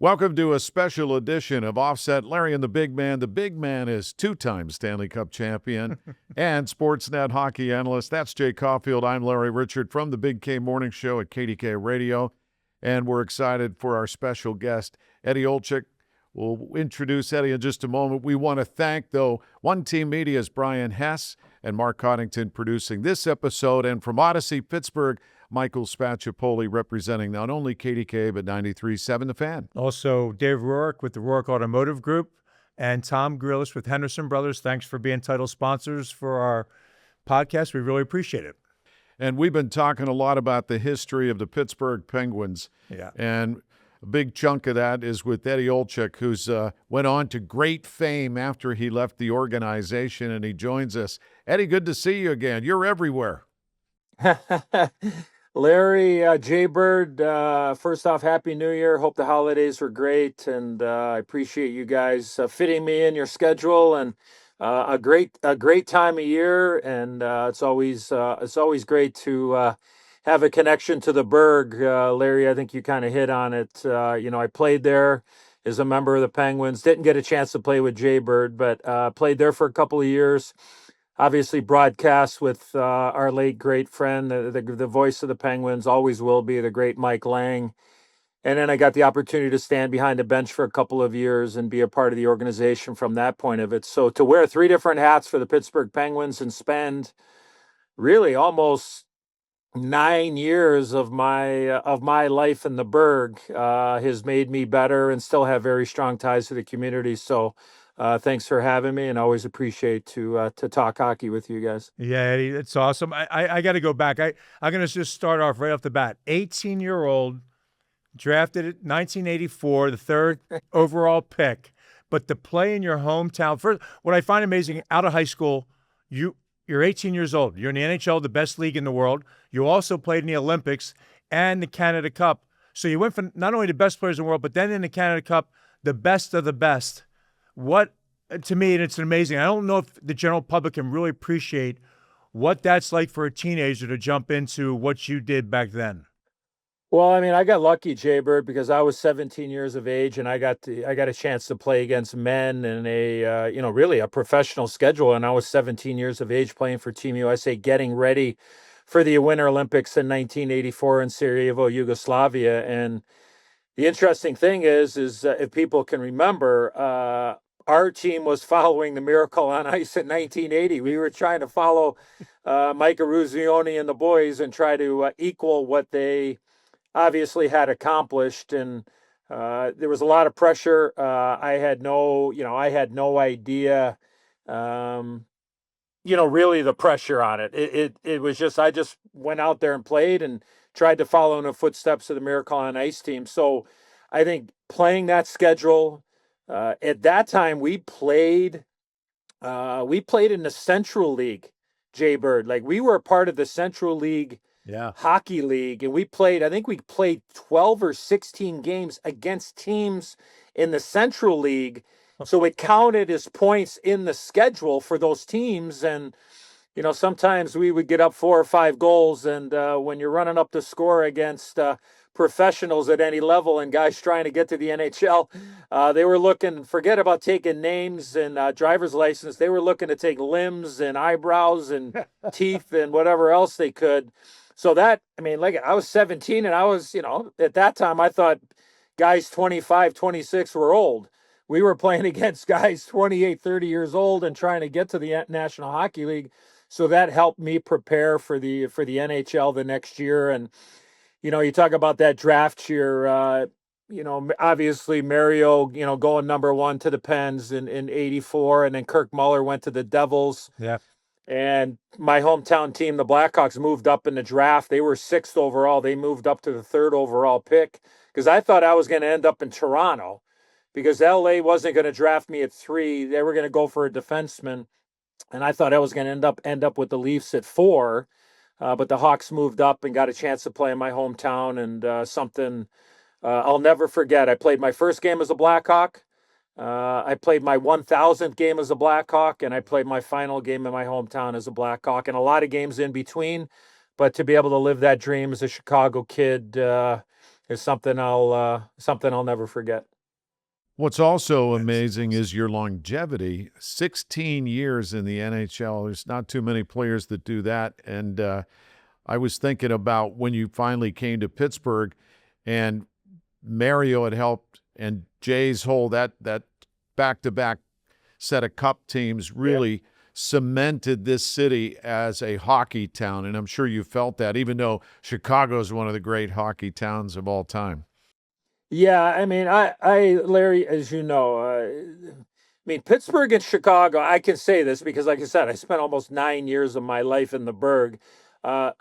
Welcome to a special edition of Offset Larry and the Big Man. The Big Man is two-time Stanley Cup champion and Sportsnet hockey analyst. That's Jay Caufield. I'm Larry Richert from the Big K Morning Show at KDK Radio, and we're excited for our special guest, Eddie Olczyk. We'll introduce Eddie in just a moment. We want to thank, though, One Team Media's Brian Hess and Mark Coddington producing this episode, and from Odyssey, Pittsburgh, Michael Spacciapoli representing not only KDK, but 93.7 The Fan. Also, Dave Rourke with the Rourke Automotive Group and Tom Grillis with Henderson Brothers. Thanks for being title sponsors for our podcast. We really appreciate it. And we've been talking a lot about the history of the Pittsburgh Penguins. Yeah. And a big chunk of that is with Eddie Olczyk, who's went on to great fame after he left the organization, and he joins us. Eddie, good to see you again. You're everywhere. Larry, Jaybird, first off, Happy New Year. Hope the holidays were great, and I appreciate you guys fitting me in your schedule, and a great time of year. And it's always great to have a connection to the Berg. Larry, I think you kind of hit on it. I played there as a member of the Penguins. Didn't get a chance to play with Jaybird, but played there for a couple of years. Obviously broadcast with our late great friend, the voice of the Penguins, always will be, the great Mike Lange. And then I got the opportunity to stand behind the bench for a couple of years and be a part of the organization from that point of it. So to wear three different hats for the Pittsburgh Penguins and spend really almost 9 years of my life in the Berg has made me better and still have very strong ties to the community. So thanks for having me, and always appreciate to talk hockey with you guys. Yeah, Eddie, it's awesome. I got to go back. I'm going to just start off right off the bat. 18-year-old, drafted in 1984, the third overall pick. But to play in your hometown, first, what I find amazing, out of high school, you're 18 years old. You're in the NHL, the best league in the world. You also played in the Olympics and the Canada Cup. So you went from not only the best players in the world, but then in the Canada Cup, the best of the best. What, to me, and it's amazing, I don't know if the general public can really appreciate what that's like for a teenager to jump into what you did back then. Well, I mean, I got lucky, Jaybird, because I was 17 years of age, and I got a chance to play against men in really a professional schedule. And I was 17 years of age playing for Team USA, getting ready for the Winter Olympics in 1984 in Sarajevo, Yugoslavia. And the interesting thing is if people can remember, our team was following the Miracle on Ice in 1980. We were trying to follow Mike Eruzione and the boys and try to equal what they obviously had accomplished. And there was a lot of pressure. I had no idea, really the pressure on it. It was just, I just went out there and played and tried to follow in the footsteps of the Miracle on Ice team. So I think playing that schedule, at that time we played in the Central League, Jaybird. Like, we were a part of the Central League hockey league, and we played 12 or 16 games against teams in the Central League. So it counted as points in the schedule for those teams. And sometimes we would get up 4 or 5 goals, and when you're running up the score against professionals at any level and guys trying to get to the NHL, they were looking, forget about taking names and driver's license. They were looking to take limbs and eyebrows and teeth and whatever else they could. So that, I mean, like, I was 17, and I was, at that time I thought guys 25, 26 were old. We were playing against guys 28, 30 years old and trying to get to the National Hockey League. So that helped me prepare for the NHL the next year. And, you talk about that draft year, obviously Mario, going number 1 to the Pens in 84, and then Kirk Muller went to the Devils. Yeah. And my hometown team, the Blackhawks, moved up in the draft. They were 6th overall. They moved up to the 3rd overall pick, because I thought I was going to end up in Toronto, because LA wasn't going to draft me at 3. They were going to go for a defenseman. And I thought I was going to end up with the Leafs at 4. But the Hawks moved up and got a chance to play in my hometown. And something I'll never forget. I played my first game as a Blackhawk. I played my 1,000th game as a Blackhawk, and I played my final game in my hometown as a Blackhawk, and a lot of games in between. But to be able to live that dream as a Chicago kid is something I'll never forget. What's also amazing is your longevity. 16 years in the NHL. There's not too many players that do that. And I was thinking about when you finally came to Pittsburgh and Mario had helped and Jay's whole that back-to-back set of cup teams really cemented this city as a hockey town. And I'm sure you felt that, even though Chicago is one of the great hockey towns of all time. Yeah, I mean, Larry, as you know, I mean, Pittsburgh and Chicago, I can say this because, like I said, I spent almost 9 years of my life in the Burgh. Uh,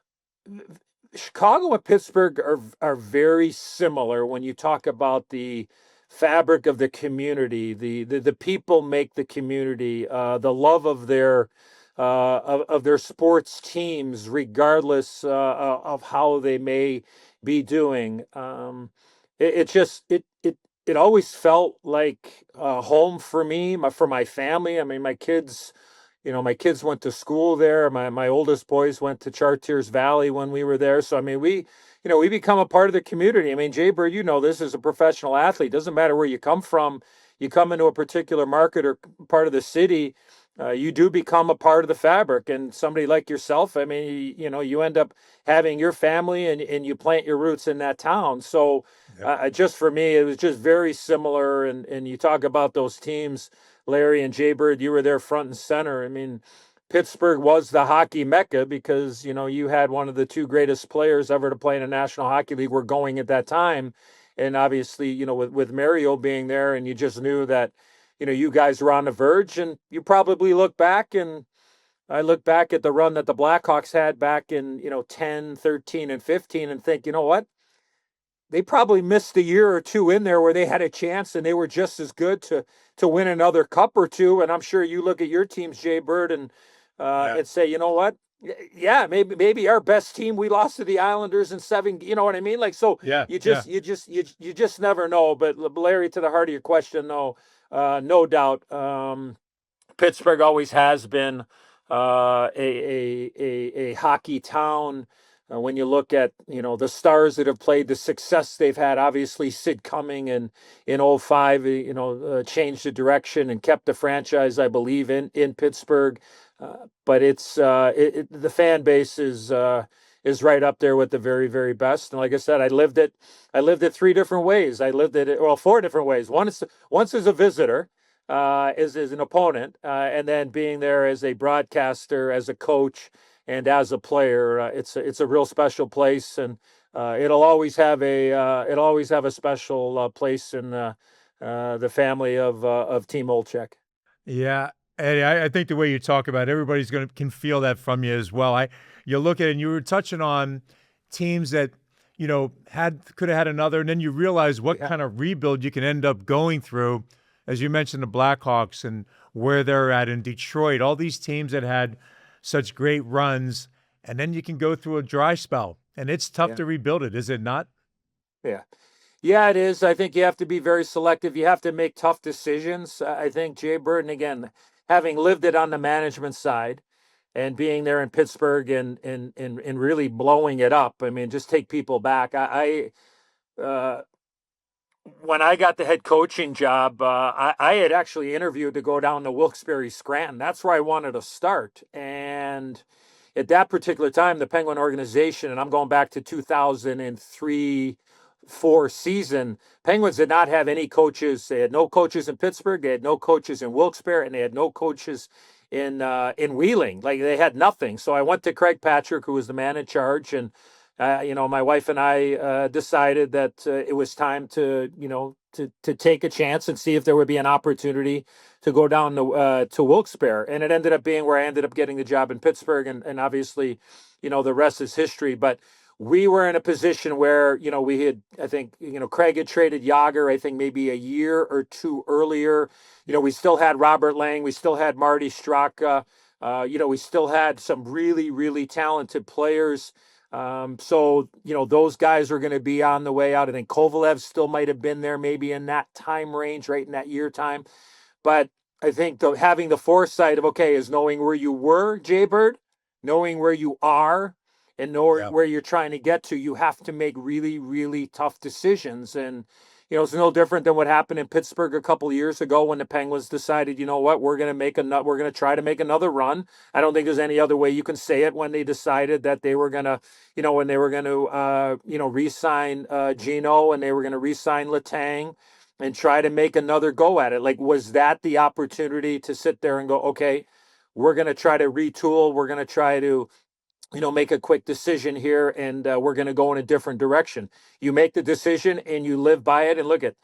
Chicago and Pittsburgh are very similar when you talk about the fabric of the community. The people make the community. The love of their sports teams, regardless of how they may be doing. It always felt like home for me, for my family. I mean, my kids. My kids went to school there. My oldest boys went to Chartiers Valley when we were there. So I mean, we become a part of the community. I mean, Jay Bird, this as a professional athlete. Doesn't matter where you come from. You come into a particular market or part of the city, you do become a part of the fabric. And somebody like yourself, I mean, you end up having your family and you plant your roots in that town. So just for me, it was just very similar. And you talk about those teams. Larry and Jay Bird, you were there front and center. I mean, Pittsburgh was the hockey mecca because, you had one of the two greatest players ever to play in a National Hockey League were going at that time. And obviously, with Mario being there, and you just knew that, you guys were on the verge. And you probably look back, and I look back at the run that the Blackhawks had back in, 10, 13, and 15 and think, you know what? They probably missed a year or two in there where they had a chance and they were just as good to win another cup or two. And I'm sure you look at your teams, Jay Bird, and say, you know what? Yeah, maybe our best team, we lost to the Islanders in 7. You know what I mean? Like, so you just never know. But Larry, to the heart of your question, no, no doubt, Pittsburgh always has been a hockey town. When you look at, the stars that have played, the success they've had, obviously Sid Cumming in 05, changed the direction and kept the franchise, I believe, in Pittsburgh. But it's the fan base is right up there with the very, very best. And like I said, I lived it 3 different ways. I lived it, 4 different ways. Once as a visitor, as an opponent, and then being there as a broadcaster, as a coach, and as a player. It's a real special place, and it'll always have a special place in the family of Team Olczyk. Yeah, Eddie, I think the way you talk about it, everybody's can feel that from you as well. You look at it, and you were touching on teams that could have had another, and then you realize what kind of rebuild you can end up going through. As you mentioned, the Blackhawks and where they're at in Detroit, all these teams that had such great runs, and then you can go through a dry spell, and it's tough to rebuild it, is it not? Yeah, it is. I think you have to be very selective. You have to make tough decisions. I think Jay Burton, again, having lived it on the management side and being there in Pittsburgh and really blowing it up. I mean, just take people back. When I got the head coaching job, I had actually interviewed to go down to Wilkes-Barre Scranton. That's where I wanted to start. And at that particular time, the Penguin organization, and I'm going back to 2003-4 season, Penguins did not have any coaches. They had no coaches in Pittsburgh. They had no coaches in Wilkes-Barre, and they had no coaches in Wheeling. Like, they had nothing. So I went to Craig Patrick, who was the man in charge, and my wife and I decided that it was time to take a chance and see if there would be an opportunity to go down to Wilkes-Barre. And it ended up being where I ended up getting the job in Pittsburgh. And obviously, the rest is history. But we were in a position where, we had, I think, Craig had traded Yager, I think maybe a year or two earlier. We still had Robert Lang. We still had Marty Straka. We still had some really, really talented players. So, those guys are going to be on the way out. I think Kovalev still might have been there maybe in that time range, right in that year time. But I think having the foresight of, is knowing where you were, Jay Bird, knowing where you are, and know Yeah. where you're trying to get to, you have to make really, really tough decisions. And, it's no different than what happened in Pittsburgh a couple of years ago when the Penguins decided, you know what, we're going to try to make another run. I don't think there's any other way you can say it when they decided that they were going to, when they were going to, re-sign Gino, and they were going to re-sign Letang and try to make another go at it. Like, was that the opportunity to sit there and go, okay, we're going to try to retool. We're going to try to, make a quick decision here, and we're going to go in a different direction. You make the decision and you live by it. And look at,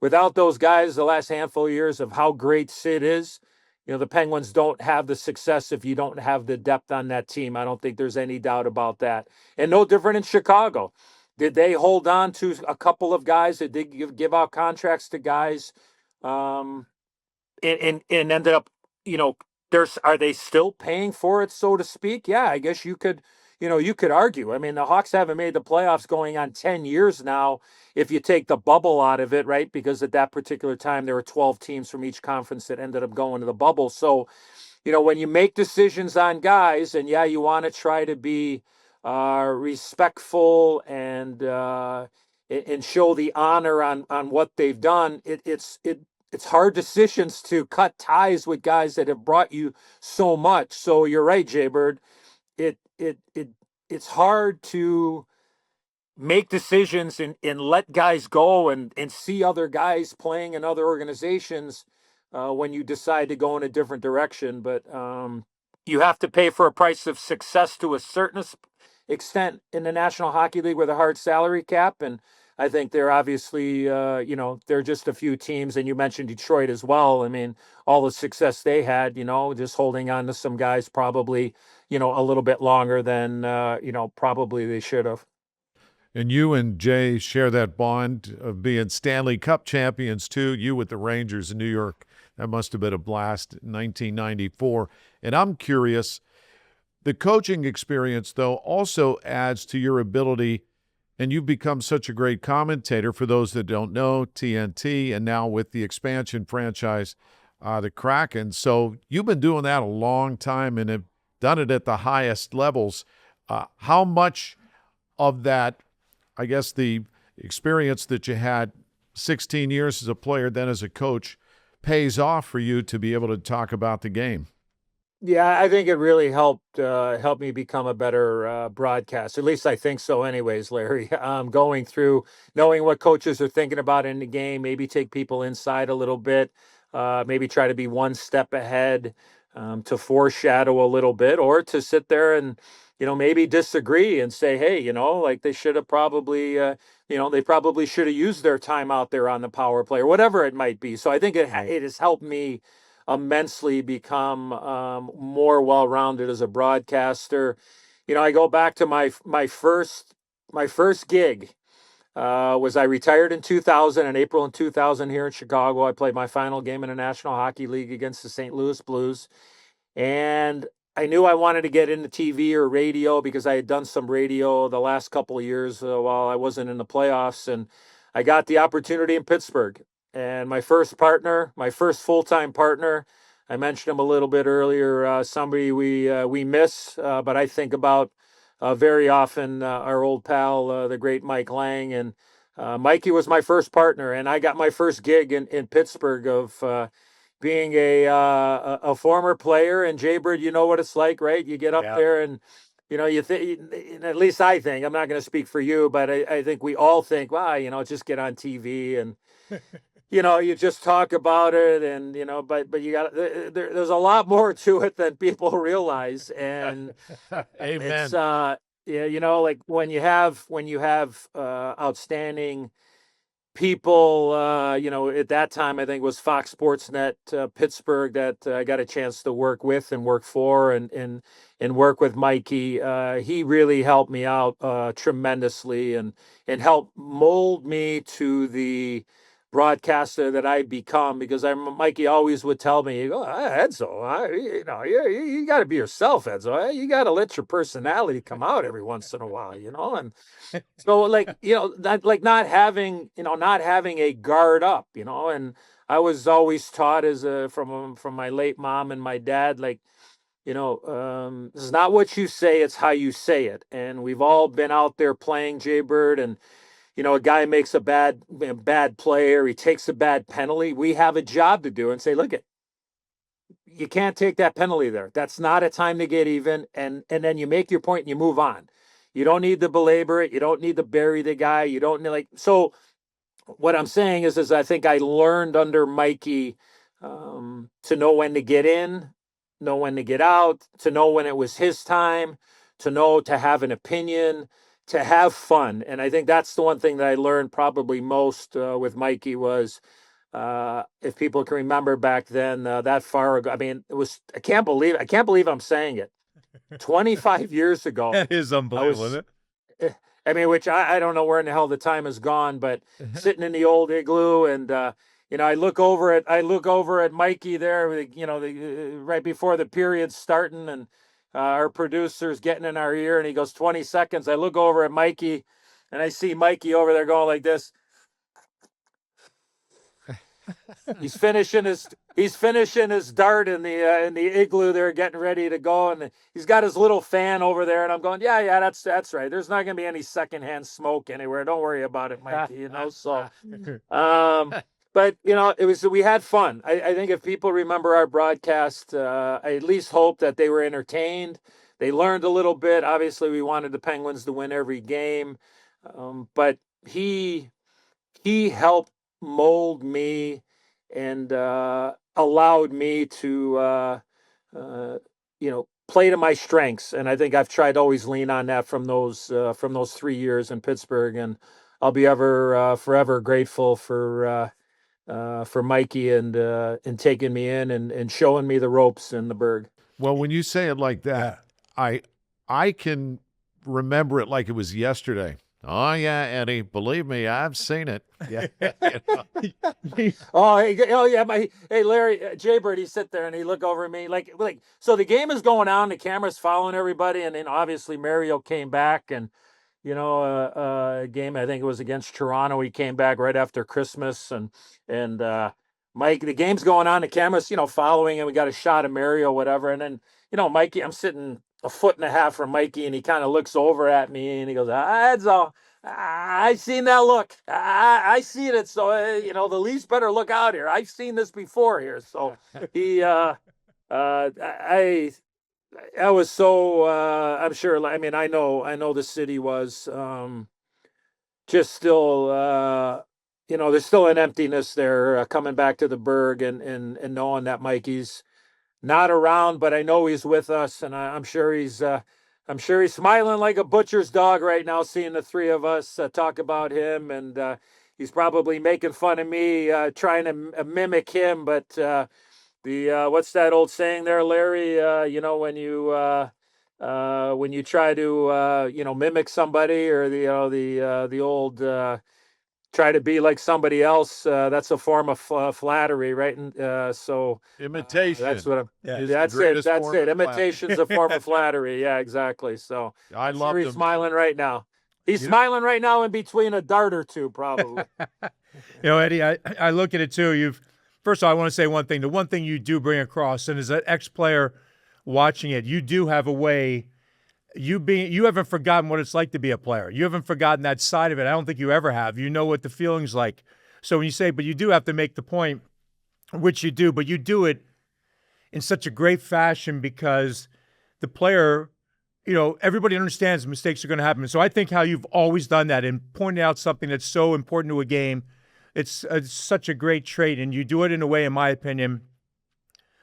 without those guys, the last handful of years of how great Sid is, the Penguins don't have the success if you don't have the depth on that team. I don't think there's any doubt about that. And no different in Chicago. Did they hold on to a couple of guys that did give out contracts to guys, and ended up, are they still paying for it, so to speak? Yeah, I guess you could argue. I mean, the Hawks haven't made the playoffs going on 10 years now, if you take the bubble out of it, right? Because at that particular time, there were 12 teams from each conference that ended up going to the bubble. So, when you make decisions on guys, and yeah, you want to try to be respectful and show the honor on what they've done, it's hard decisions to cut ties with guys that have brought you so much. So you're right, Jay Bird. It's hard to make decisions and let guys go and see other guys playing in other organizations when you decide to go in a different direction. But you have to pay for a price of success to a certain extent in the National Hockey League with a hard salary cap. And I think they're obviously, they're just a few teams. And you mentioned Detroit as well. I mean, all the success they had, just holding on to some guys probably, a little bit longer than, probably they should have. And you and Jay share that bond of being Stanley Cup champions, too. You with the Rangers in New York. That must have been a blast in 1994. And I'm curious, the coaching experience, though, also adds to your ability, and you've become such a great commentator. For those that don't know, TNT, and now with the expansion franchise, the Kraken. So you've been doing that a long time and have done it at the highest levels. How much of that, I guess, the experience that you had 16 years as a player, then as a coach, pays off for you to be able to talk about the game? Yeah, I think it really helped me become a better broadcaster. At least I think so anyways, Larry. Going through, knowing what coaches are thinking about in the game, maybe take people inside a little bit, maybe try to be one step ahead, to foreshadow a little bit, or to sit there and, maybe disagree and say, hey, like they should have probably, they probably should have used their time out there on the power play or whatever it might be. So I think it has helped me immensely become more well-rounded as a broadcaster. I go back to my first gig was I retired in 2000, in April in 2000 here in Chicago. I played my final game in the National Hockey League against the St. Louis Blues. And I knew I wanted to get into TV or radio because I had done some radio the last couple of years while I wasn't in the playoffs. And I got the opportunity in Pittsburgh. And my first full-time partner, I mentioned him a little bit earlier, somebody we miss, but I think about very often, our old pal, the great Mike Lange. And Mikey was my first partner, and I got my first gig in Pittsburgh of being a former player. And Jay Bird, you know what it's like, right? You get up there and, you think, at least I think, I'm not going to speak for you, but I think we all think, wow, just get on TV and, you just talk about it, and but you got there's a lot more to it than people realize, and Amen. it's like when you have outstanding people, at that time I think it was Fox Sports Net Pittsburgh that I got a chance to work with and work for, and work with Mikey. He really helped me out tremendously, and helped mold me to the broadcaster that I become, because Mikey always would tell me, oh, Edzo, you got to be yourself, Edzo. You got to let your personality come out every once in a while, and so not having a guard up, and I was always taught from my late mom and my dad, like, this is not what you say, it's how you say it. And we've all been out there playing, Jaybird, and a guy makes a bad play or he takes a bad penalty. We have a job to do and say, look, you can't take that penalty there. That's not a time to get even. And then you make your point and you move on. You don't need to belabor it. You don't need to bury the guy. You don't need so what I'm saying is I think I learned under Mikey to know when to get in, know when to get out, to know when it was his time, to have an opinion, to have fun. And I think that's the one thing that I learned probably most with Mikey was, if people can remember back then, that far ago. I mean, I can't believe I'm saying it. 25 years ago. That is unbelievable, isn't it? I mean, which I don't know where in the hell the time has gone, but sitting in the old igloo and, I look over at Mikey there, right before the period's starting and our producer's getting in our ear and he goes 20 seconds. I look over at Mikey and I see Mikey over there going like this. He's finishing his dart in the igloo there, getting ready to go, and he's got his little fan over there, and I'm going, yeah, that's right. There's not going to be any secondhand smoke anywhere. Don't worry about it, Mikey. So, but we had fun. I think if people remember our broadcast, I at least hope that they were entertained. They learned a little bit. Obviously, we wanted the Penguins to win every game, but he helped mold me and allowed me to play to my strengths, and I think I've tried to always lean on that from those 3 years in Pittsburgh, and I'll be forever grateful for Mikey and taking me in and showing me the ropes in the Berg. Well, when you say it like that, I can remember it like it was yesterday. Oh, yeah, Eddie. Believe me, I've seen it. Yeah. Hey, Larry, Jaybird, he sit there and he look over at me like, so the game is going on, the camera's following everybody, and then obviously Mario came back and, a game, I think it was against Toronto. He came back right after Christmas and Mike, the game's going on, the camera's, following, and we got a shot of Mario, whatever. And then, Mikey, I'm sitting a foot and a half from Mikey, and he kind of looks over at me and he goes, that's all. I seen that look. I seen it. So, the Leafs better look out here. I've seen this before here. So he, I was so, I'm sure, I mean, I know the city was just still, there's still an emptiness there coming back to the Berg and knowing that Mikey's not around, but I know he's with us, and I'm sure he's smiling like a butcher's dog right now, seeing the three of us talk about him, and he's probably making fun of me, trying to mimic him. But what's that old saying there, Larry? When you try to mimic somebody, or the old try to be like somebody else, that's a form of flattery, right? And so imitation. That's what I'm. Yeah, That's it. Imitation's a form of flattery. Yeah, exactly. So I love he's him. Smiling right now. He's smiling right now in between a dart or two, probably. Eddie, I look at it too. First of all, I want to say one thing. The one thing you do bring across, and as an ex-player watching it, you do have a way. You haven't forgotten what it's like to be a player. You haven't forgotten that side of it. I don't think you ever have. You know what the feeling's like. So when you say, but you do have to make the point, which you do, but you do it in such a great fashion because the player, everybody understands mistakes are going to happen. So I think how you've always done that and pointed out something that's so important to a game, it's such a great trait. And you do it in a way, in my opinion,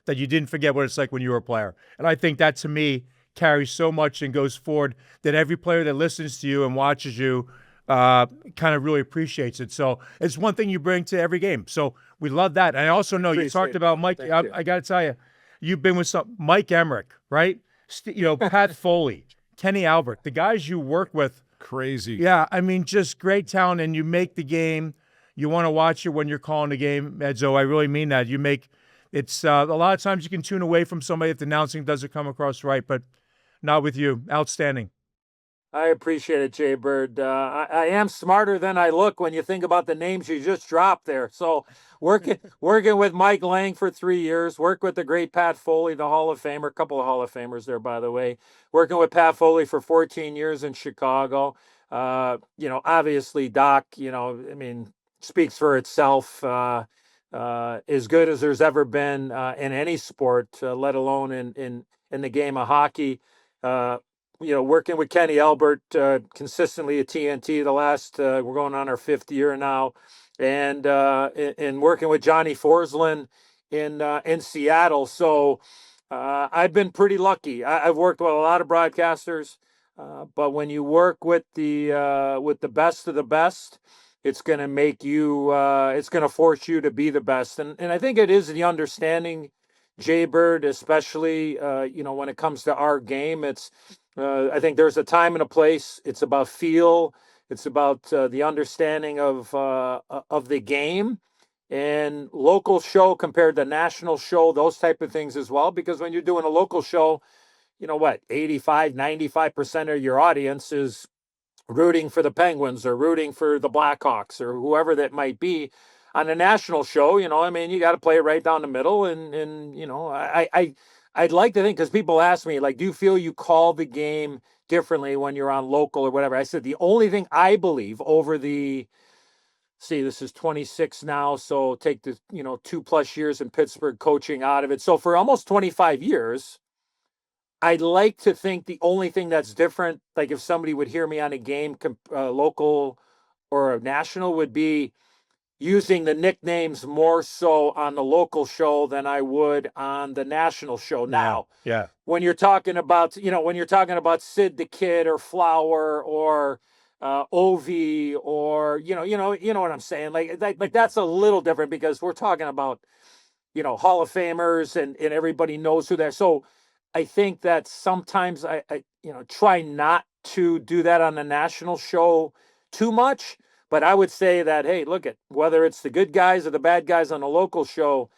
that you didn't forget what it's like when you were a player. And I think that, to me, carries so much and goes forward that every player that listens to you and watches you kind of really appreciates it. So it's one thing you bring to every game. So we love that. And I also know you talked about Mike. I got to tell you, you've been with Mike Emmerich, right? Pat Foley, Kenny Albert, the guys you work with. Crazy. Yeah, I mean, just great talent. And you make the game. You want to watch it when you're calling the game, Edzo. I really mean that. It's a lot of times you can tune away from somebody if the announcing doesn't come across right, but not with you. Outstanding. I appreciate it, Jay Bird. I am smarter than I look when you think about the names you just dropped there. So working with Mike Lange for 3 years, work with the great Pat Foley, the Hall of Famer, a couple of Hall of Famers there, by the way. Working with Pat Foley for 14 years in Chicago. Obviously, Doc, I mean, speaks for itself. As good as there's ever been in any sport, let alone in the game of hockey. Working with Kenny Albert consistently at TNT the last, we're going on our 5th year now, and working with Johnny Forsland in Seattle. So I've been pretty lucky. I've worked with a lot of broadcasters, but when you work with the best of the best, it's going to make you, it's going to force you to be the best. And I think it is the understanding, Jay Bird, especially, when it comes to our game. I think there's a time and a place. It's about feel. It's about the understanding of the game, and local show compared to national show, those type of things as well. Because when you're doing a local show, 95% of your audience is rooting for the Penguins or rooting for the Blackhawks or whoever that might be. On a national show, you got to play it right down the middle. And I'd like to think, because people ask me, like, do you feel you call the game differently when you're on local or whatever? I said, the only thing I believe over this is 26 now, so take the, 2+ years in Pittsburgh coaching out of it. So for almost 25 years, I'd like to think the only thing that's different, like if somebody would hear me on a game, local or national, would be using the nicknames more so on the local show than I would on the national show now. Yeah. When you're talking about, Sid the Kid or Flower or Ovi or, what I'm saying? Like that's a little different, because we're talking about, Hall of Famers and everybody knows who they're. So I think that sometimes I try not to do that on the national show too much. But I would say that, hey, look at whether it's the good guys or the bad guys on a local show,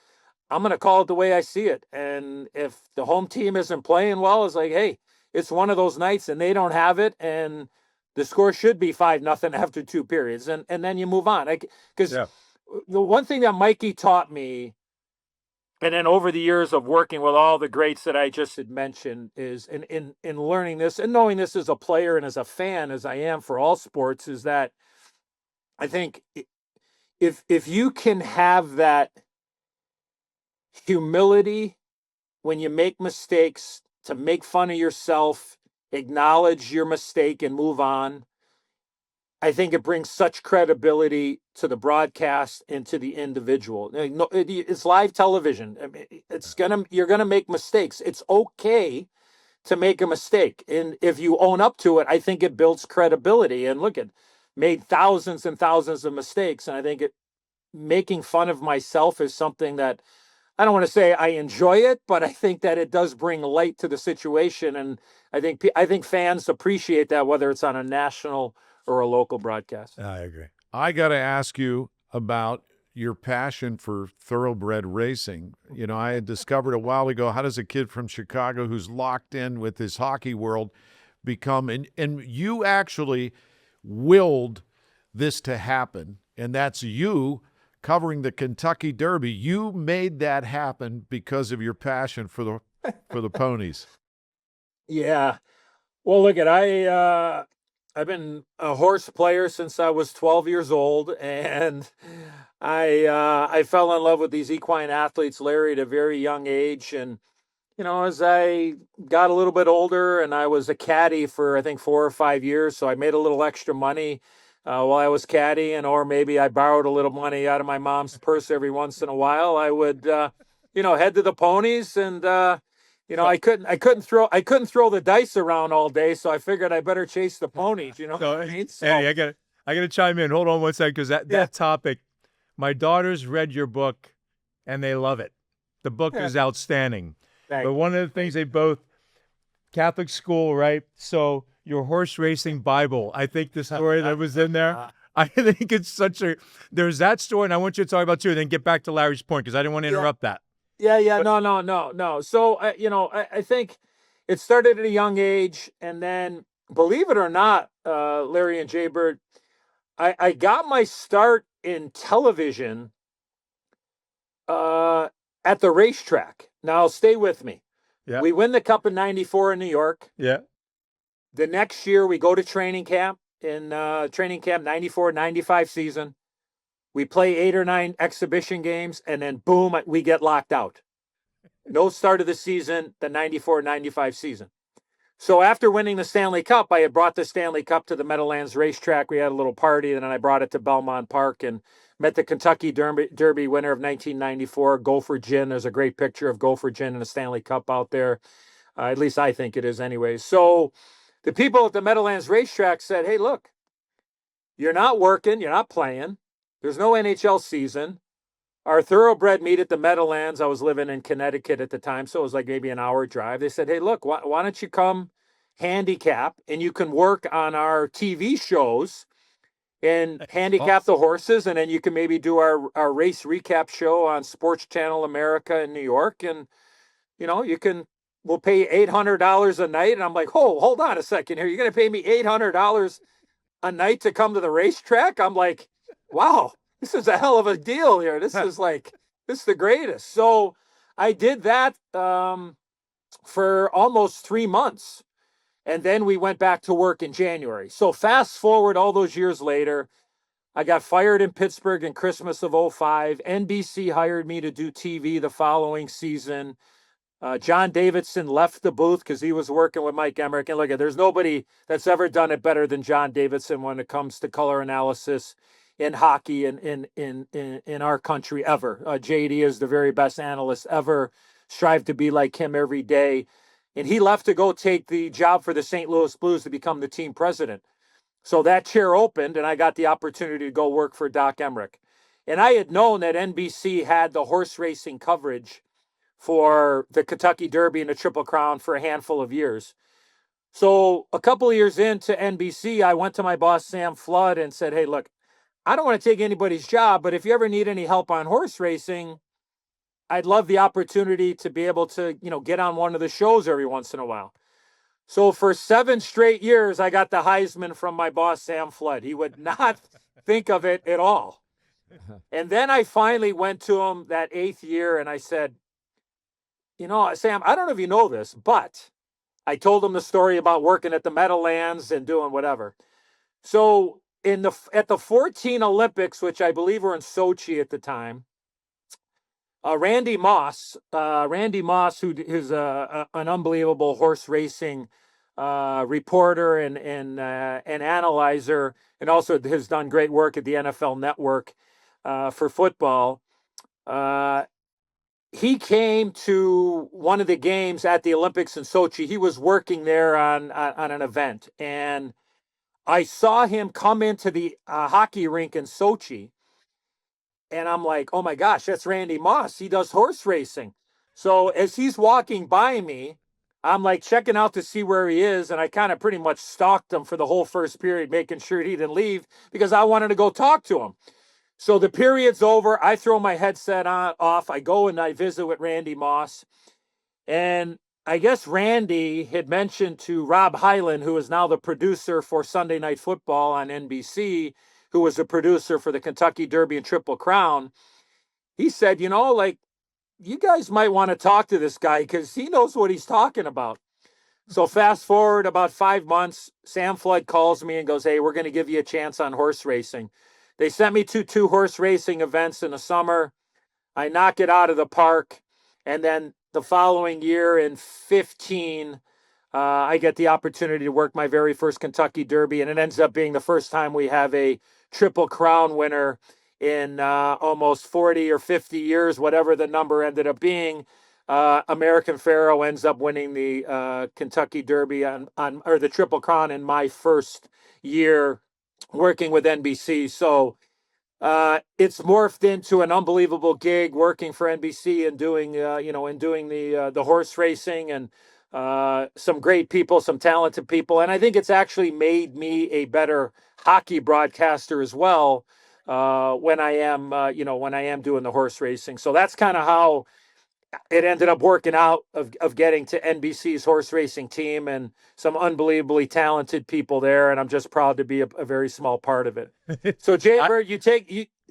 I'm going to call it the way I see it. And if the home team isn't playing well, it's like, hey, it's one of those nights and they don't have it, and the score should be 5-0 after 2 periods, and then you move on. Because the one thing that Mikey taught me, and then over the years of working with all the greats that I just had mentioned, is in learning this and knowing this as a player and as a fan, as I am for all sports, is that I think if you can have that humility when you make mistakes, to make fun of yourself, acknowledge your mistake and move on, I think it brings such credibility to the broadcast and to the individual. It's live television. I mean, you're gonna make mistakes. It's okay to make a mistake, and if you own up to it, I think it builds credibility. And look at, made thousands and thousands of mistakes, and I think making fun of myself is something that I don't want to say I enjoy it, but I think that it does bring light to the situation, and I think fans appreciate that, whether it's on a national or a local broadcast. I agree. I got to ask you about your passion for thoroughbred racing. I had discovered a while ago, how does a kid from Chicago who's locked in with his hockey world become, and you actually willed this to happen, and that's you covering the Kentucky Derby. You made that happen because of your passion for the ponies. Yeah. Well, look at, I've been a horse player since I was 12 years old, and I fell in love with these equine athletes, Larry, at a very young age. And as I got a little bit older, and I was a caddy for, I think, 4 or 5 years, so I made a little extra money while I was caddying, or maybe I borrowed a little money out of my mom's purse every once in a while. I would, head to the ponies, and I couldn't throw the dice around all day, so I figured I better chase the ponies. You know what I mean? So, hey, I got to chime in. Hold on one second, because that topic, my daughters read your book, and they love it. The book is outstanding. But one of the things, they both Catholic school, right? So your horse racing Bible, I think the story that was in there, I think it's there's that story, and I want you to talk about too, and then get back to Larry's point, because I didn't want to interrupt that. Yeah. No. So, I think it started at a young age, and then believe it or not, Larry and Jay Bird, I got my start in television at the racetrack. Now, stay with me. Yeah. We win the Cup in '94 in New York. Yeah. The next year, we go to training camp in training camp '94, '95 season. We play 8 or 9 exhibition games, and then boom, we get locked out. No start of the season, the '94, '95 season. So after winning the Stanley Cup, I had brought the Stanley Cup to the Meadowlands racetrack. We had a little party, and then I brought it to Belmont Park and met the Kentucky Derby winner of 1994, Gopher Gin. There's a great picture of Gopher Gin and a Stanley Cup out there. At least I think it is anyway. So the people at the Meadowlands racetrack said, hey, look, you're not working, you're not playing. There's no NHL season. Our thoroughbred meet at the Meadowlands. I was living in Connecticut at the time, so it was like maybe an hour drive. They said, hey, look, why don't you come handicap and you can work on our TV shows and handicap the horses, and then you can maybe do our race recap show on Sports Channel America in New York, and we'll pay $800 a night. And I'm like, oh, hold on a second here. You're going to pay me $800 a night to come to the racetrack? I'm like, wow, this is a hell of a deal here. This is the greatest. So I did that for almost 3 months. And then we went back to work in January. So fast forward all those years later, I got fired in Pittsburgh in Christmas of '05. NBC hired me to do TV the following season. John Davidson left the booth because he was working with Mike Emmerich. And look, there's nobody that's ever done it better than John Davidson when it comes to color analysis in hockey in our country ever. JD is the very best analyst ever. Strive to be like him every day. And he left to go take the job for the St. Louis Blues to become the team president. So that chair opened, and I got the opportunity to go work for Doc Emmerich. And I had known that NBC had the horse racing coverage for the Kentucky Derby and the Triple Crown for a handful of years. So a couple of years into NBC, I went to my boss, Sam Flood, and said, hey, look, I don't want to take anybody's job, but if you ever need any help on horse racing, I'd love the opportunity to be able to, get on one of the shows every once in a while. So for 7 straight years, I got the Heisman from my boss, Sam Flood. He would not think of it at all. And then I finally went to him that 8th year and I said, Sam, I don't know if you know this, but I told him the story about working at the Meadowlands and doing whatever. So at the 14 Olympics, which I believe were in Sochi at the time, Randy Moss, who is an unbelievable horse racing reporter and analyzer, and also has done great work at the NFL Network for football. He came to one of the games at the Olympics in Sochi. He was working there on an event, and I saw him come into the hockey rink in Sochi. And I'm like, oh my gosh, that's Randy Moss. He does horse racing. So as he's walking by me, I'm like checking out to see where he is. And I kind of pretty much stalked him for the whole first period, making sure he didn't leave because I wanted to go talk to him. So the period's over. I throw my headset off. I go and I visit with Randy Moss. And I guess Randy had mentioned to Rob Hyland, who is now the producer for Sunday Night Football on NBC, who was the producer for the Kentucky Derby and Triple Crown. He said, you guys might want to talk to this guy because he knows what he's talking about. So fast forward about 5 months, Sam Flood calls me and goes, hey, we're going to give you a chance on horse racing. They sent me to 2 horse racing events in the summer. I knock it out of the park. And then the following year in 15, I get the opportunity to work my very first Kentucky Derby. And it ends up being the first time we have a Triple Crown winner in almost 40 or 50 years, whatever the number ended up being. American Pharoah ends up winning the Kentucky Derby or the Triple Crown in my first year working with NBC. So it's morphed into an unbelievable gig working for NBC and doing the horse racing and some great people, some talented people. And I think it's actually made me a better hockey broadcaster as well when I am doing the horse racing. So that's kind of how it ended up working out of getting to NBC's horse racing team and some unbelievably talented people there. And I'm just proud to be a very small part of it. So Jay Bird,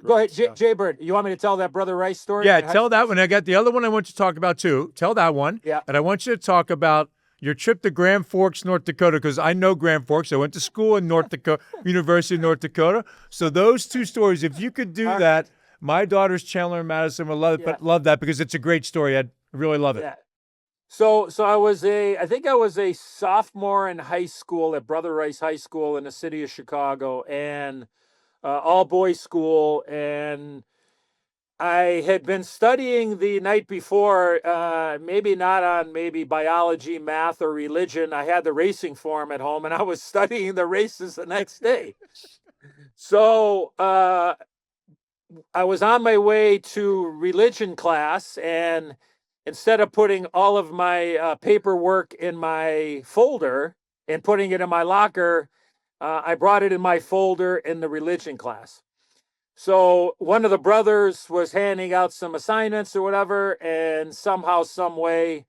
go ahead, Jay Bird. You want me to tell that Brother Rice story? Yeah, tell that one. I got the other one I want you to talk about too. Tell that one. Yeah. And I want you to talk about your trip to Grand Forks, North Dakota, because I know Grand Forks. I went to school in North Dakota, University of North Dakota. So those two stories, if you could do that, my daughters Chandler and Madison would love it, but love that because it's a great story. I really love it. Yeah. So I think I was a sophomore in high school at Brother Rice High School in the city of Chicago, and all boys school, and I had been studying the night before, maybe not on maybe biology, math, or religion. I had the racing form at home, and I was studying the races the next day. So I was on my way to religion class, and instead of putting all of my paperwork in my folder and putting it in my locker, I brought it in my folder in the religion class. So one of the brothers was handing out some assignments or whatever, and somehow, some way,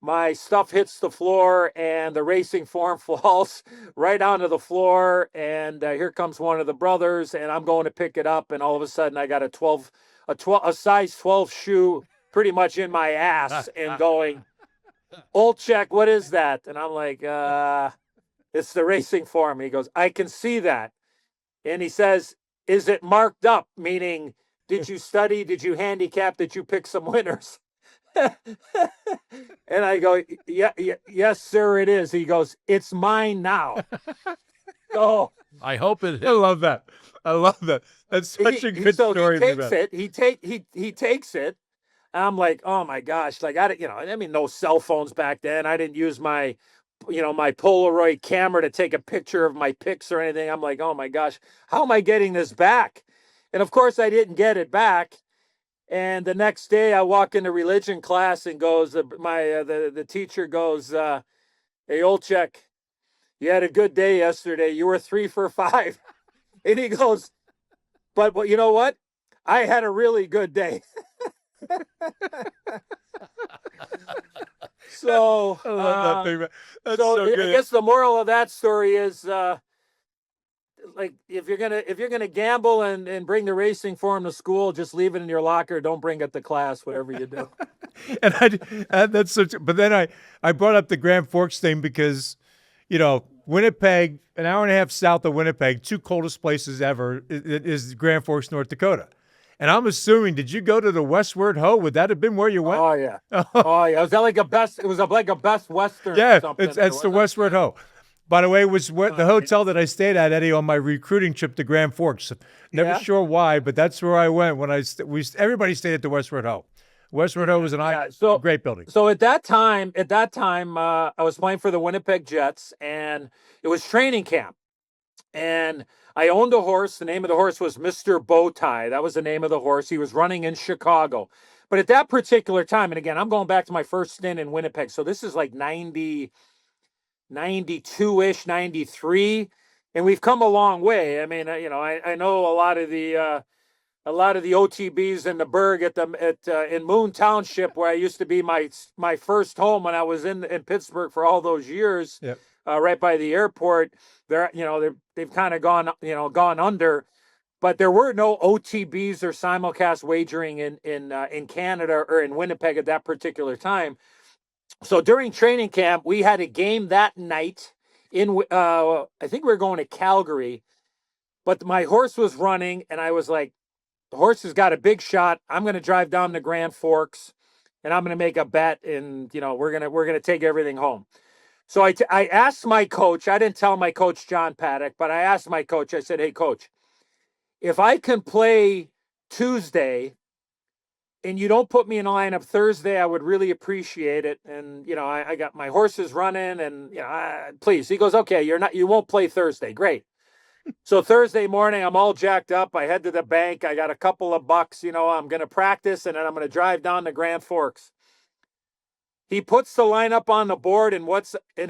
my stuff hits the floor and the racing form falls right onto the floor. And here comes one of the brothers, and I'm going to pick it up, and all of a sudden I got a size 12 shoe pretty much in my ass and going, Olczyk, what is that? And I'm like, it's the racing form. He goes, I can see that. And he says, is it marked up? Meaning, did you study? Did you handicap? Did you pick some winners? And I go, yes, sir, it is. He goes, it's mine now. So I hope it is. I love that. I love that. That's such a good story. He takes it. I'm like, oh my gosh, like no cell phones back then. I didn't use my Polaroid camera to take a picture of my picks or anything. I'm like, oh my gosh, how am I getting this back? And of course I didn't get it back. And the next day I walk into religion class and goes, the teacher goes, hey, Olczyk, you had a good day yesterday. You were 3 for 5. And he goes, but you know what? I had a really good day. So I love that thing. That's so so good. I guess the moral of that story is, like if you're gonna gamble and bring the racing form to school, just leave it in your locker. Don't bring it to class. Whatever you do. and that's such. But then I brought up the Grand Forks thing because, Winnipeg, an hour and a half south of Winnipeg, two coldest places ever is Grand Forks, North Dakota. And I'm assuming, did you go to the Westward Ho? Would that have been where you went? Oh yeah. Oh yeah. Was that like a best? It was like a Best Western. Yeah, or something. it's the Westward Ho. By the way, it was the hotel that I stayed at, Eddie, on my recruiting trip to Grand Forks. Never sure why, but that's where I went when everybody stayed at the Westward Ho. Westward Ho was a great building. So at that time, I was playing for the Winnipeg Jets, and it was training camp. And I owned a horse. The name of the horse was Mr. Bowtie. That was the name of the horse. He was running in Chicago. But at that particular time, and again, I'm going back to my first stint in Winnipeg. So this is like 92-ish, 93. And we've come a long way. I mean, I know a lot of the OTBs in the Berg in Moon Township, where I used to be my first home when I was in Pittsburgh for all those years. Yep. Right by the airport. They've kind of gone under, but there were no OTBs or simulcast wagering in Canada or in Winnipeg at that particular time. So during training camp, we had a game that night I think we were going to Calgary, but my horse was running, and I was like, the horse has got a big shot. I'm going to drive down to Grand Forks, and I'm going to make a bet, and we're gonna take everything home. So I asked my coach. I didn't tell my coach, John Paddock, but I asked my coach. I said, hey, coach, if I can play Tuesday and you don't put me in a lineup Thursday, I would really appreciate it. And, I got my horses running, and, please. He goes, okay, you won't play Thursday. Great. So Thursday morning, I'm all jacked up. I head to the bank. I got a couple of bucks. I'm going to practice, and then I'm going to drive down to Grand Forks. He puts the lineup on the board, and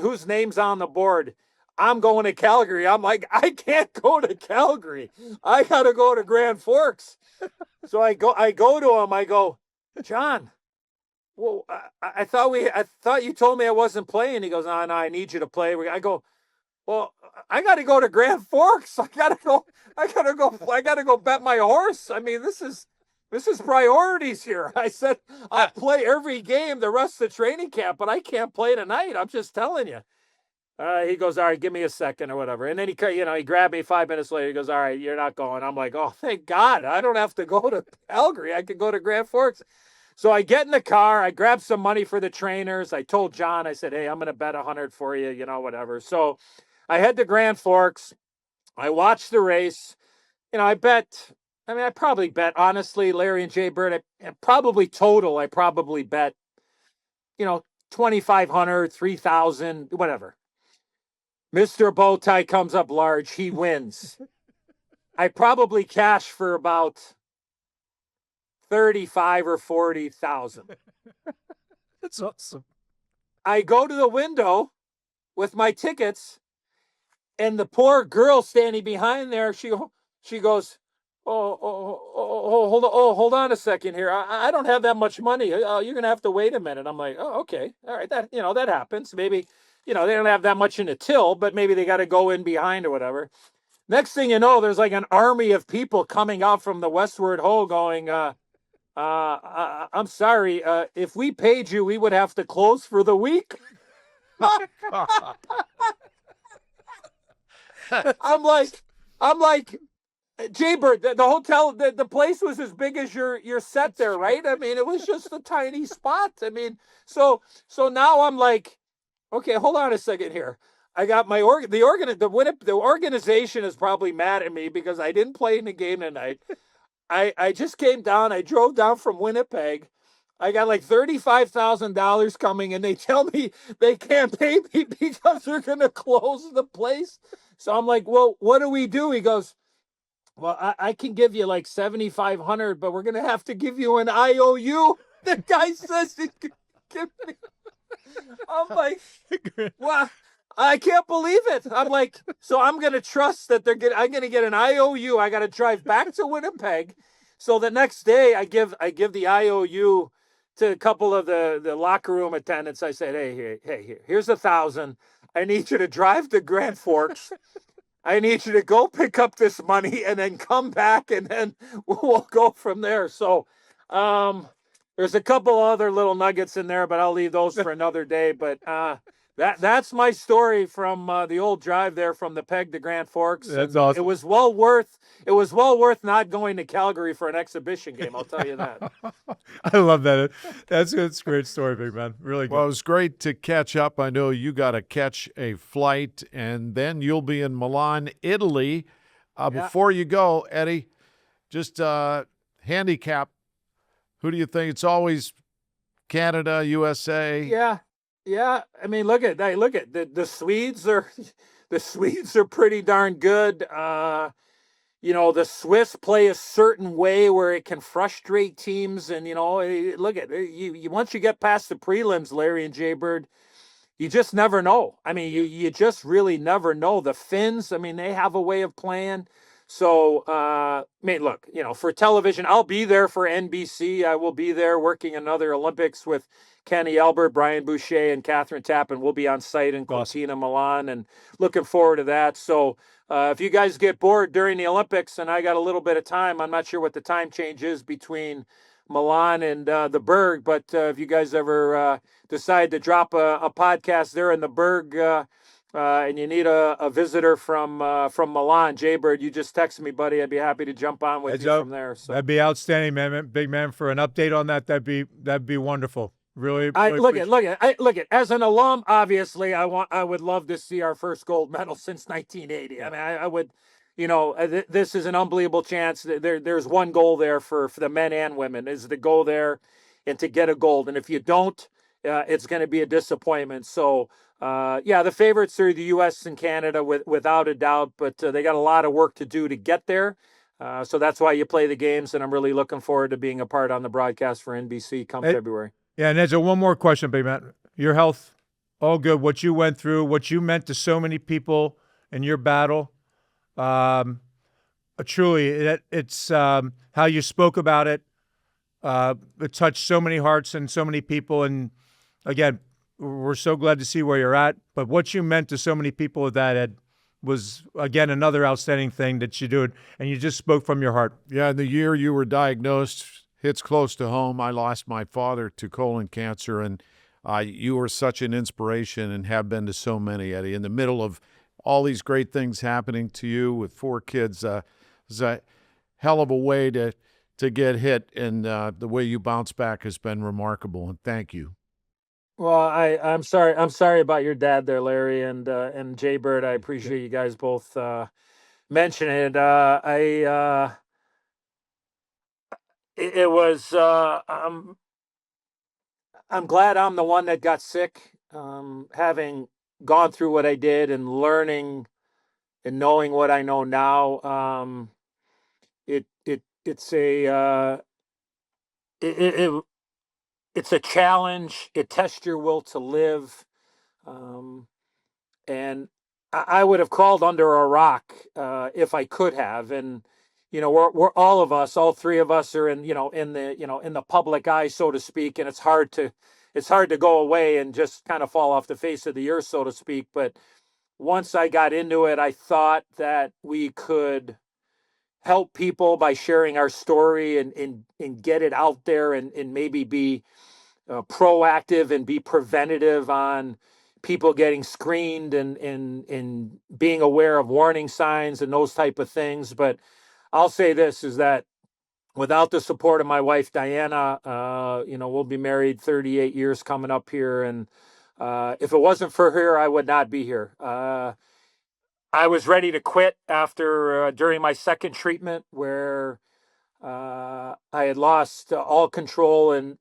whose name's on the board? I'm going to Calgary. I'm like, I can't go to Calgary. I got to go to Grand Forks. So I go to him. I go, John, well, I thought you told me I wasn't playing. He goes, no, I need you to play. I go, well, I got to go to Grand Forks. I got to go bet my horse. I mean, this is priorities here. I said, I'll play every game the rest of the training camp, but I can't play tonight. I'm just telling you. He goes, all right, give me a second or whatever. And then he grabbed me 5 minutes later. He goes, all right, you're not going. I'm like, oh, thank God. I don't have to go to Calgary. I can go to Grand Forks. So I get in the car. I grab some money for the trainers. I told John, I said, hey, I'm going to bet 100 for you, whatever. So I head to Grand Forks. I watched the race. I probably bet, honestly, Larry and Jay Bird, I probably bet, 2,500, 3,000, whatever. Mr. Bowtie comes up large. He wins. I probably cash for about 35 or 40,000. That's awesome. I go to the window with my tickets, and the poor girl standing behind there, she goes, hold on a second here. I don't have that much money. You're gonna have to wait a minute. I'm like, oh, okay, all right. That happens. Maybe they don't have that much in the till, but maybe they got to go in behind or whatever. Next thing you know, there's like an army of people coming out from the westward hole going, I'm sorry, if we paid you, we would have to close for the week. I'm like, Jaybird, the hotel, the place was as big as your set there, right? I mean, it was just a tiny spot. I mean, so now I'm like, okay, hold on a second here. I got my the organization is probably mad at me because I didn't play in the game tonight. I just came down. I drove down from Winnipeg. I got like $35,000 coming, and they tell me they can't pay me because they're going to close the place. So I'm like, well, what do we do? He goes, well, I can give you like 7,500, but we're going to have to give you an IOU. The guy says he can give me. I'm like, wow. I can't believe it. I'm like, so I'm going to trust that I'm going to get an IOU. I got to drive back to Winnipeg. So the next day I give the IOU to a couple of the locker room attendants. I said, hey, here's 1,000. I need you to drive to Grand Forks. I need you to go pick up this money and then come back, and then we'll go from there. So, there's a couple other little nuggets in there, but I'll leave those for another day. But that's my story from the old drive there from the Peg to Grand Forks. That's awesome. It was well worth not going to Calgary for an exhibition game. I'll tell you that. I love that. That's a great story, big man. Really good. Well, it was great to catch up. I know you got to catch a flight, and then you'll be in Milan, Italy. Before you go, Eddie, just handicap. Who do you think? It's always Canada, USA. Yeah. I mean, look at the Swedes are pretty darn good. The Swiss play a certain way where it can frustrate teams, and look at you. Once you get past the prelims, Larry and Jay Bird, you just never know. I mean, you just really never know. The Finns, I mean, they have a way of playing. So, look, for television, I'll be there for NBC. I will be there working another Olympics with Kenny Albert, Brian Boucher, and Catherine Tappan. We'll be on site in Cortina, Milan, and looking forward to that. So, if you guys get bored during the Olympics and I got a little bit of time, I'm not sure what the time change is between Milan and the Berg, but if you guys ever decide to drop a podcast there in the Berg, and you need a visitor from Milan, Jaybird, you just text me, buddy. I'd be happy to jump on with you from there. So that'd be outstanding, man. Big man, for an update on that, that'd be wonderful. Really look at as an alum, obviously I would love to see our first gold medal since 1980. I mean, I would, this is an unbelievable chance. There's one goal there for the men and women, is to go there and to get a gold. And if you don't, it's going to be a disappointment. So, the favorites are the U.S. and Canada without a doubt, but they got a lot of work to do to get there. So that's why you play the games, and I'm really looking forward to being a part on the broadcast for NBC come February. Yeah, and there's one more question, big man. Your health, all good. What you went through, what you meant to so many people in your battle. Truly, it's how you spoke about it. It touched so many hearts and so many people. And again, we're so glad to see where you're at. But what you meant to so many people with that, Ed, was, again, another outstanding thing that you do. And you just spoke from your heart. Yeah, in the year you were diagnosed, hits close to home. I lost my father to colon cancer, and you were such an inspiration and have been to so many, Eddie. In the middle of all these great things happening to you with 4 kids, it's a hell of a way to get hit, and the way you bounce back has been remarkable, and thank you. Well, I'm sorry. I'm sorry about your dad there, Larry, and Jay Bird. I appreciate you guys both mentioning it. It was. I'm glad I'm the one that got sick. Having gone through what I did and learning and knowing what I know now, it's a it, it it's a challenge. It tests your will to live. Um, and I would have crawled under a rock if I could have. And we're all of us, all 3 of us, are in the public eye, so to speak. And it's hard to go away and just kind of fall off the face of the earth, so to speak. But once I got into it, I thought that we could help people by sharing our story and get it out there and maybe be proactive and be preventative on people getting screened and being aware of warning signs and those type of things. But I'll say this is that without the support of my wife, Diana, we'll be married 38 years coming up here. And if it wasn't for her, I would not be here. I was ready to quit after during my second treatment where I had lost all control and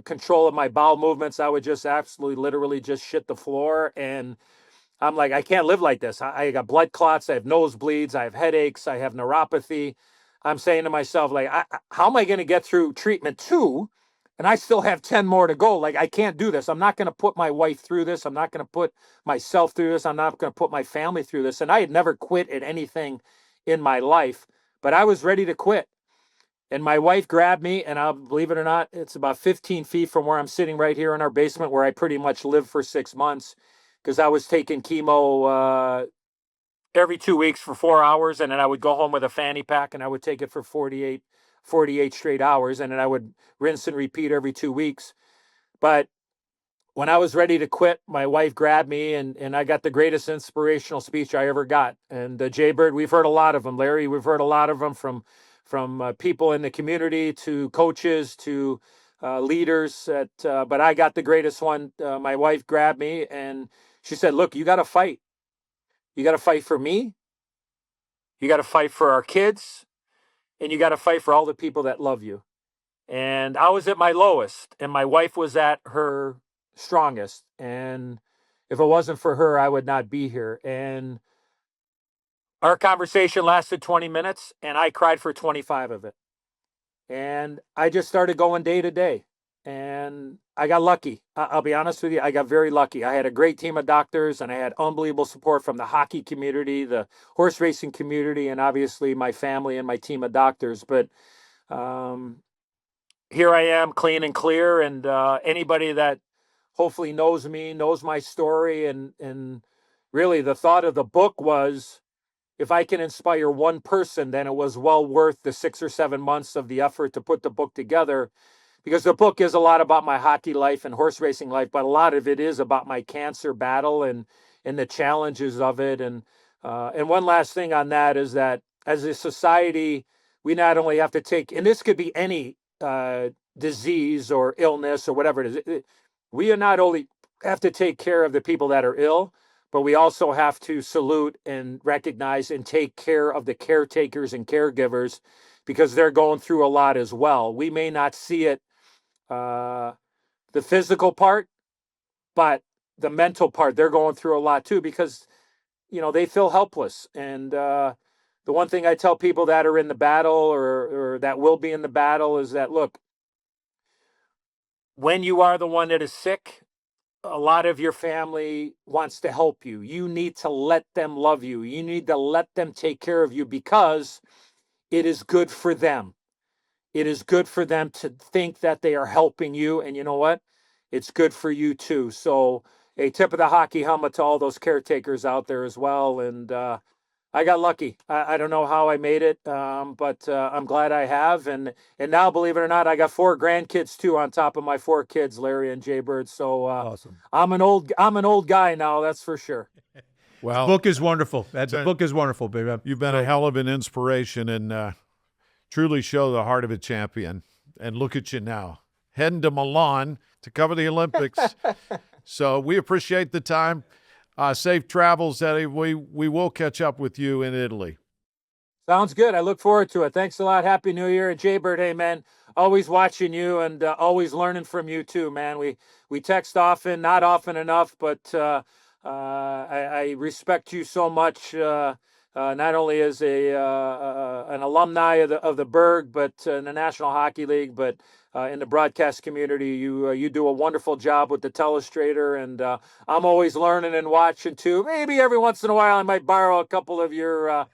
control of my bowel movements. I would just absolutely, literally just shit the floor. And I'm like, I can't live like this. I got blood clots. I have nosebleeds. I have headaches. I have neuropathy. I'm saying to myself, like, how am I going to get through treatment 2? And I still have 10 more to go. Like, I can't do this. I'm not going to put my wife through this. I'm not going to put myself through this. I'm not going to put my family through this. And I had never quit at anything in my life, but I was ready to quit. And my wife grabbed me, and I'll believe it or not, it's about 15 feet from where I'm sitting right here in our basement, where I pretty much lived for 6 months, because I was taking chemo every 2 weeks for 4 hours, and then I would go home with a fanny pack, and I would take it for 48 straight hours, and then I would rinse and repeat every 2 weeks. But when I was ready to quit, my wife grabbed me, and I got the greatest inspirational speech I ever got. And Jay Bird, we've heard a lot of them. Larry, we've heard a lot of them from people in the community to coaches to leaders. But I got the greatest one. My wife grabbed me and she said, "Look, you got to fight. You got to fight for me. You got to fight for our kids, and you got to fight for all the people that love you." And I was at my lowest, and my wife was at her strongest. And if it wasn't for her, I would not be here. And our conversation lasted 20 minutes, and I cried for 25 of it. And I just started going day to day. And I got lucky. I'll be honest with you. I got very lucky. I had a great team of doctors, and I had unbelievable support from the hockey community, the horse racing community, and obviously my family and my team of doctors. But here I am, clean and clear. And anybody that hopefully knows me, knows my story. And really the thought of the book was, if I can inspire one person, then it was well worth the 6 or 7 months of the effort to put the book together. Because the book is a lot about my hockey life and horse racing life, but a lot of it is about my cancer battle and the challenges of it. And one last thing on that is that as a society, we not only have to take, and this could be any disease or illness or whatever it is, we not only have to take care of the people that are ill, but we also have to salute and recognize and take care of the caretakers and caregivers, because they're going through a lot as well. We may not see it, the physical part, but the mental part, they're going through a lot too, because, they feel helpless. And the one thing I tell people that are in the battle or that will be in the battle is that, look, when you are the one that is sick, a lot of your family wants to help you. You need to let them love you. You need to let them take care of you, because it is good for them. it is good for them to think that they are helping you. And you know what? It's good for you too. So a tip of the hockey helmet to all those caretakers out there as well. And I got lucky. I don't know how I made it, but I'm glad I have. And now, believe it or not, I got 4 grandkids too on top of my 4 kids, Larry and Jay Bird. So Awesome. I'm an old guy now. That's for sure. Well, The book is wonderful. The book is wonderful, baby. you've been a hell of an inspiration and truly show the heart of a champion. And look at you now, heading to Milan to cover the Olympics. So we appreciate the time. Safe travels, Eddie. We will catch up with you in Italy. Sounds good. I look forward to it. Thanks a lot. Happy New Year. And Jay Bird, hey, man, always watching you and always learning from you too, man. We text often, not often enough, but I respect you so much, not only as an alumni of the Berg, but in the National Hockey League, but in the broadcast community. You do a wonderful job with the telestrator, and I'm always learning and watching too. Maybe every once in a while I might borrow a couple of your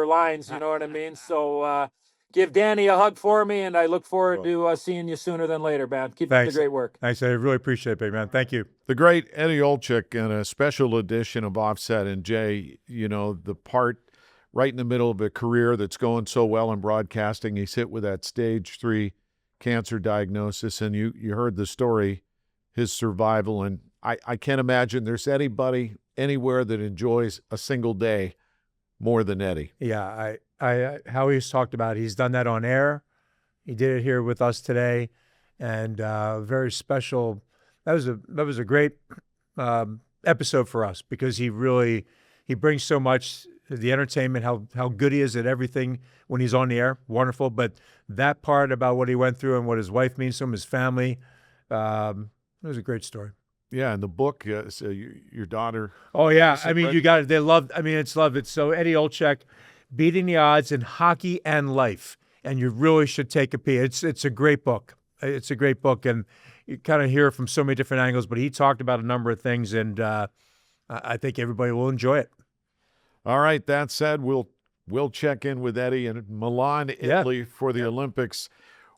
lines. You know what I mean? So give Danny a hug for me, and I look forward to seeing you sooner than later, man. Keep up the great work. Thanks. I really appreciate it, big man. Thank you. The great Eddie Olczyk in a special edition of Offset. And Jay, you know, the part right in the middle of a career that's going so well in broadcasting, he's hit with that stage 3 cancer diagnosis, and you heard the story, his survival. And I can't imagine there's anybody anywhere that enjoys a single day more than Eddie. Yeah, how he's talked about it, he's done that on air. He did it here with us today, and very special. That was a great episode for us because he brings so much, the entertainment, how good he is at everything when he's on the air, wonderful. But that part about what he went through and what his wife means to him, his family, it was a great story. Yeah, and the book, so your daughter. Oh yeah, I mean, you got it. They love. I mean, it's love. It's so Eddie Olczyk, Beating the Odds in Hockey and Life, and you really should take a peek. It's a great book. It's a great book, and you kind of hear it from so many different angles. But he talked about a number of things, and I think everybody will enjoy it. All right. That said, we'll check in with Eddie in Milan, Italy for the Olympics.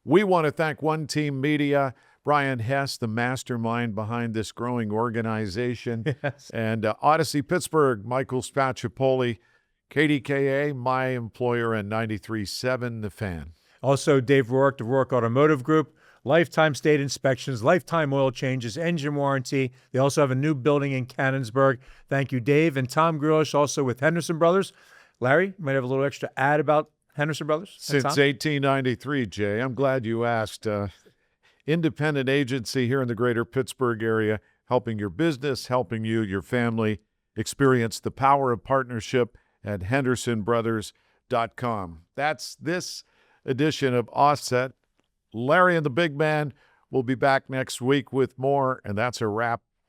We want to thank One Team Media, Brian Hess, the mastermind behind this growing organization, and Odyssey Pittsburgh, Michael Spacciapoli, KDKA, my employer, and 93.7 The Fan. Also, Dave Rourke, the Rourke Automotive Group, lifetime state inspections, lifetime oil changes, engine warranty. They also have a new building in Cannonsburg. Thank you, Dave. And Tom Grealish, also with Henderson Brothers. Larry, you might have a little extra ad about Henderson Brothers? Since 1893, Jay. I'm glad you asked. Independent agency here in the greater Pittsburgh area, helping your business, helping you, your family. Experience the power of partnership at hendersonbrothers.com. That's this edition of Offset. Larry and the Big Man will be back next week with more, and that's a wrap